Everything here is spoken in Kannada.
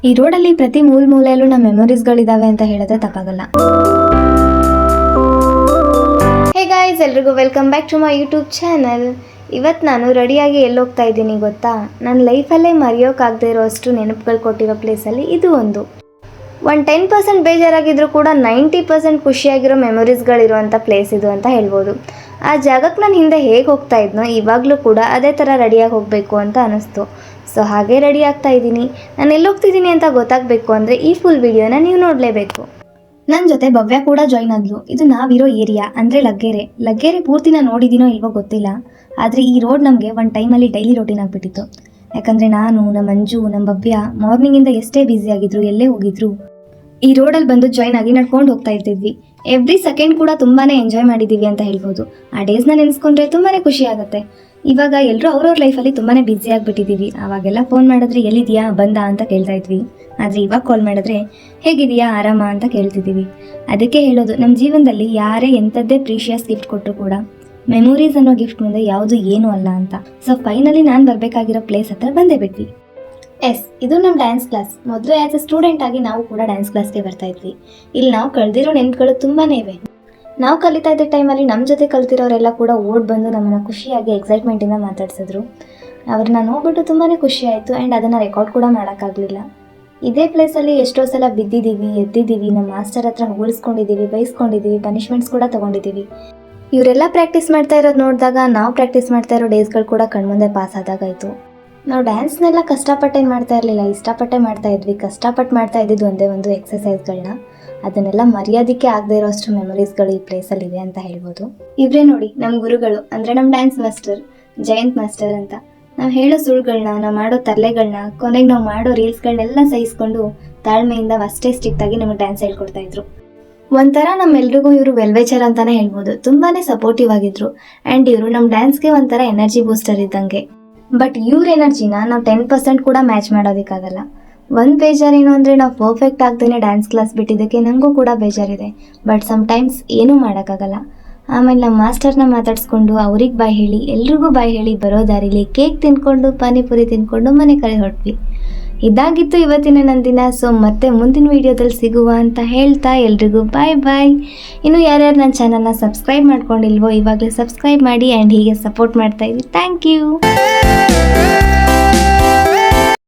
ಈ ರೋಡಲ್ಲಿ ಪ್ರತಿ ಮೂಲೆಯಲ್ಲೂ ನಮ್ಮ ಮೆಮೊರೀಸ್ಗಳಿದಾವೆ ಅಂತ ಹೇಳಿದ್ರೆ ತಪ್ಪಾಗಲ್ಲ. ಹೇ ಗಾಯ್ಸ್, ಎಲ್ರಿಗೂ welcome back to my YouTube channel. ಇವತ್ತು ನಾನು ರೆಡಿಯಾಗಿ ಎಲ್ಲೋಗ್ತಾ ಇದ್ದೀನಿ ಗೊತ್ತಾ? ನನ್ನ ಲೈಫಲ್ಲೇ ಮರೆಯೋಕ್ಕಾಗದೇ ಇರೋ ಅಷ್ಟು ನೆನಪುಗಳು ಕೊಟ್ಟಿರೋ ಪ್ಲೇಸಲ್ಲಿ ಇದು ಒಂದು 10% ಬೇಜಾರಾಗಿದ್ದರೂ ಕೂಡ 90% ಖುಷಿಯಾಗಿರೋ ಮೆಮೊರೀಸ್ಗಳಿರುವಂಥ ಪ್ಲೇಸ್ ಇದು ಅಂತ ಹೇಳ್ಬೋದು. ಆ ಜಾಗಕ್ಕೆ ನಾನು ಹಿಂದೆ ಹೇಗೆ ಹೋಗ್ತಾ ಇದ್ನೋ ಇವಾಗಲೂ ಕೂಡ ಅದೇ ಥರ ರೆಡಿಯಾಗಿ ಹೋಗಬೇಕು ಅಂತ ಅನ್ನಿಸ್ತು. ಸೊ ಹಾಗೆ ರೆಡಿ ಆಗ್ತಾ ಇದ್ದೀನಿ. ನಾನು ಎಲ್ಲಿ ಹೋಗ್ತಿದ್ದೀನಿ ಅಂತ ಗೊತ್ತಾಗಬೇಕು ಅಂದರೆ ಈ ಫುಲ್ ವಿಡಿಯೋನ ನೀವು ನೋಡಲೇಬೇಕು. ನನ್ನ ಜೊತೆ ಭವ್ಯ ಕೂಡ ಜಾಯ್ನ್ ಆದ್ಲು. ಇದು ನಾವಿರೋ ಏರಿಯಾ ಅಂದರೆ ಲಗ್ಗೆರೆ ಪೂರ್ತಿನ ನೋಡಿದ್ದೀನೋ ಇಲ್ವೋ ಗೊತ್ತಿಲ್ಲ, ಆದರೆ ಈ ರೋಡ್ ನಮಗೆ ಒಂದು ಟೈಮಲ್ಲಿ ಡೈಲಿ ರೋಟೀನ್ ಆಗಿಬಿಟ್ಟಿತ್ತು. ಯಾಕಂದರೆ ನಾನು, ನಮ್ಮ ಮಂಜು, ನಮ್ಮ ಭವ್ಯ ಮಾರ್ನಿಂಗಿಂದ ಎಷ್ಟೇ ಬ್ಯುಸಿ ಆಗಿದ್ರು, ಎಲ್ಲೇ ಹೋಗಿದ್ರು ಈ ರೋಡಲ್ಲಿ ಬಂದು ಜಾಯ್ನ್ ಆಗಿ ನಡ್ಕೊಂಡು ಹೋಗ್ತಾ ಇರ್ತಿದ್ವಿ. ಎವ್ರಿ ಸೆಕೆಂಡ್ ಕೂಡ ತುಂಬಾ ಎಂಜಾಯ್ ಮಾಡಿದ್ದೀವಿ ಅಂತ ಹೇಳ್ಬೋದು. ಆ ಡೇಸ್ನ ನೆನೆಸ್ಕೊಂಡ್ರೆ ತುಂಬಾ ಖುಷಿ ಆಗುತ್ತೆ. ಇವಾಗ ಎಲ್ಲರೂ ಅವ್ರವ್ರ ಲೈಫಲ್ಲಿ ತುಂಬಾ ಬ್ಯುಸಿ ಆಗಿಬಿಟ್ಟಿದ್ದೀವಿ. ಆವಾಗೆಲ್ಲ ಫೋನ್ ಮಾಡಿದ್ರೆ ಎಲ್ಲಿದೆಯಾ ಬಂದ ಅಂತ ಕೇಳ್ತಾ ಇದ್ವಿ. ಆದರೆ ಇವಾಗ ಕಾಲ್ ಮಾಡಿದ್ರೆ ಹೇಗಿದೆಯಾ ಆರಾಮ ಅಂತ ಕೇಳ್ತಿದ್ದೀವಿ. ಅದಕ್ಕೆ ಹೇಳೋದು, ನಮ್ಮ ಜೀವನದಲ್ಲಿ ಯಾರೇ ಎಂಥದ್ದೇ ಪ್ರೀಶಿಯಸ್ ಗಿಫ್ಟ್ ಕೊಟ್ಟರು ಕೂಡ ಮೆಮೊರೀಸ್ ಅನ್ನೋ ಗಿಫ್ಟ್ ಮುಂದೆ ಯಾವುದು ಏನೂ ಅಲ್ಲ ಅಂತ. ಸೊ ಫೈನಲಿ ನಾನು ಬರಬೇಕಾಗಿರೋ ಪ್ಲೇಸ್ ಹತ್ರ ಬಂದೇ ಬಿಟ್ವಿ. ಇದು ನಮ್ಮ ಡ್ಯಾನ್ಸ್ ಕ್ಲಾಸ್. ಮೊದಲು ಆ್ಯಸ್ ಎ ಸ್ಟೂಡೆಂಟ್ ಆಗಿ ನಾವು ಕೂಡ ಡ್ಯಾನ್ಸ್ ಕ್ಲಾಸ್ಗೆ ಬರ್ತಾ ಇದ್ವಿ. ಇಲ್ಲಿ ನಾವು ಕಳೆದಿರೋ ನೆನಪುಗಳು ತುಂಬಾ ಇವೆ. ನಾವು ಕಲಿತಾ ಇದ್ದ ಟೈಮಲ್ಲಿ ನಮ್ಮ ಜೊತೆ ಕಲ್ತಿರೋರೆಲ್ಲ ಕೂಡ ಓಡ್ ಬಂದು ನಮ್ಮನ್ನು ಖುಷಿಯಾಗಿ ಎಕ್ಸೈಟ್ಮೆಂಟಿಂದ ಮಾತಾಡ್ಸಿದ್ರು. ಅವ್ರನ್ನ ನೋಡ್ಬಿಟ್ಟು ತುಂಬಾ ಖುಷಿ ಆಯಿತು. ಆ್ಯಂಡ್ ಅದನ್ನು ರೆಕಾರ್ಡ್ ಕೂಡ ಮಾಡೋಕ್ಕಾಗಲಿಲ್ಲ. ಇದೇ ಪ್ಲೇಸಲ್ಲಿ ಎಷ್ಟೋ ಸಲ ಬಿದ್ದಿದ್ದೀವಿ, ಎದ್ದಿದ್ದೀವಿ, ನಮ್ಮ ಮಾಸ್ಟರ್ ಹತ್ರ ಹೋಲಿಸ್ಕೊಂಡಿದ್ದೀವಿ, ಬೈಸ್ಕೊಂಡಿದ್ದೀವಿ, ಪನಿಷ್ಮೆಂಟ್ಸ್ ಕೂಡ ತೊಗೊಂಡಿದ್ದೀವಿ. ಇವರೆಲ್ಲ ಪ್ರಾಕ್ಟೀಸ್ ಮಾಡ್ತಾ ಇರೋದು ನೋಡಿದಾಗ ನಾವು ಪ್ರಾಕ್ಟೀಸ್ ಮಾಡ್ತಾ ಇರೋ ಡೇಸ್ಗಳು ಕೂಡ ಕಣ್ಮುಂದೆ ಪಾಸ್ ಆದಾಗಾಯಿತು. ನಾವು ಡ್ಯಾನ್ಸ್ನೆಲ್ಲ ಕಷ್ಟಪಟ್ಟೇನು ಮಾಡ್ತಾ ಇರಲಿಲ್ಲ, ಇಷ್ಟಪಟ್ಟೆ ಮಾಡ್ತಾ ಇದ್ವಿ. ಕಷ್ಟಪಟ್ಟು ಮಾಡ್ತಾ ಇದ್ದಿದ್ದು ಒಂದೇ ಒಂದು ಎಕ್ಸಸೈಸ್ಗಳನ್ನ. ಅದನ್ನೆಲ್ಲ ಮರ್ಯಾದಕ್ಕೆ ಆಗದೆ ಇರೋ ಅಷ್ಟು ಮೆಮೊರೀಸ್ಗಳು ಈ ಪ್ಲೇಸಲ್ಲಿದೆ ಅಂತ ಹೇಳ್ಬೋದು. ಇವರೇ ನೋಡಿ ನಮ್ಮ ಗುರುಗಳು, ಅಂದರೆ ನಮ್ಮ ಡ್ಯಾನ್ಸ್ ಮಾಸ್ಟರ್ ಜಯಂತ್ ಮಾಸ್ಟರ್ ಅಂತ. ನಾವು ಹೇಳೋ ಸುಳ್ಳುಗಳನ್ನ, ನಾವು ಮಾಡೋ ತರಲೆಗಳನ್ನ, ಕೊನೆಗೆ ನಾವು ಮಾಡೋ ರೀಲ್ಸ್ಗಳನ್ನೆಲ್ಲ ಸಹಿಸ್ಕೊಂಡು ತಾಳ್ಮೆಯಿಂದ ಅಷ್ಟೇ ಸ್ಟ್ರಿಕ್ಟಾಗಿ ನಮಗೆ ಡ್ಯಾನ್ಸ್ ಹೇಳ್ಕೊಡ್ತಾ ಇದ್ರು. ಒಂಥರ ನಮ್ಮೆಲ್ರಿಗೂ ಇವರು ವೆಲ್ವೇಚರ್ ಅಂತಲೇ ಹೇಳ್ಬೋದು. ತುಂಬಾ ಸಪೋರ್ಟಿವ್ ಆಗಿದ್ರು. ಆ್ಯಂಡ್ ಇವರು ನಮ್ಮ ಡ್ಯಾನ್ಸ್ಗೆ ಒಂಥರ ಎನರ್ಜಿ ಬೂಸ್ಟರ್ ಇದ್ದಂಗೆ. ಬಟ್ ಇವ್ರ ಎನರ್ಜಿನ ನಾವು 10% ಕೂಡ ಮ್ಯಾಚ್ ಮಾಡೋದಕ್ಕಾಗಲ್ಲ. ಒಂದು ಬೇಜಾರೇನು ಅಂದರೆ ನಾವು ಪರ್ಫೆಕ್ಟ್ ಆಗ್ದೇ ಡ್ಯಾನ್ಸ್ ಕ್ಲಾಸ್ ಬಿಟ್ಟಿದ್ದಕ್ಕೆ ನನಗೂ ಕೂಡ ಬೇಜಾರಿದೆ. ಬಟ್ ಸಮ್ಟೈಮ್ಸ್ ಏನೂ ಮಾಡೋಕ್ಕಾಗಲ್ಲ. ಆಮೇಲೆ ನಮ್ಮ ಮಾಸ್ಟರ್ನ ಮಾತಾಡಿಸ್ಕೊಂಡು ಅವ್ರಿಗೆ ಬಾಯ್ ಹೇಳಿ, ಎಲ್ರಿಗೂ ಬಾಯ್ ಹೇಳಿ ಬರೋ ದಾರಿಲಿ ಕೇಕ್ ತಿನ್ಕೊಂಡು ಪಾನಿಪುರಿ ತಿನ್ಕೊಂಡು ಮನೆ ಕಡೆ ಹೊರಟ್ವಿ. ಇದಾಗಿತ್ತು ಇವತ್ತಿನ ನನ್ನ ದಿನ. ಸೊ ಮತ್ತೆ ಮುಂದಿನ ವೀಡಿಯೋದಲ್ಲಿ ಸಿಗುವ ಅಂತ ಹೇಳ್ತಾ ಎಲ್ರಿಗೂ ಬಾಯ್. ಇನ್ನು ಯಾರ್ಯಾರು ನನ್ನ ಚಾನಲ್ನ ಸಬ್ಸ್ಕ್ರೈಬ್ ಮಾಡ್ಕೊಂಡಿಲ್ವೋ ಇವಾಗಲೇ ಸಬ್ಸ್ಕ್ರೈಬ್ ಮಾಡಿ ಆ್ಯಂಡ್ ಹೀಗೆ ಸಪೋರ್ಟ್ ಮಾಡ್ತಾ ಇದ್ವಿ. Thank you.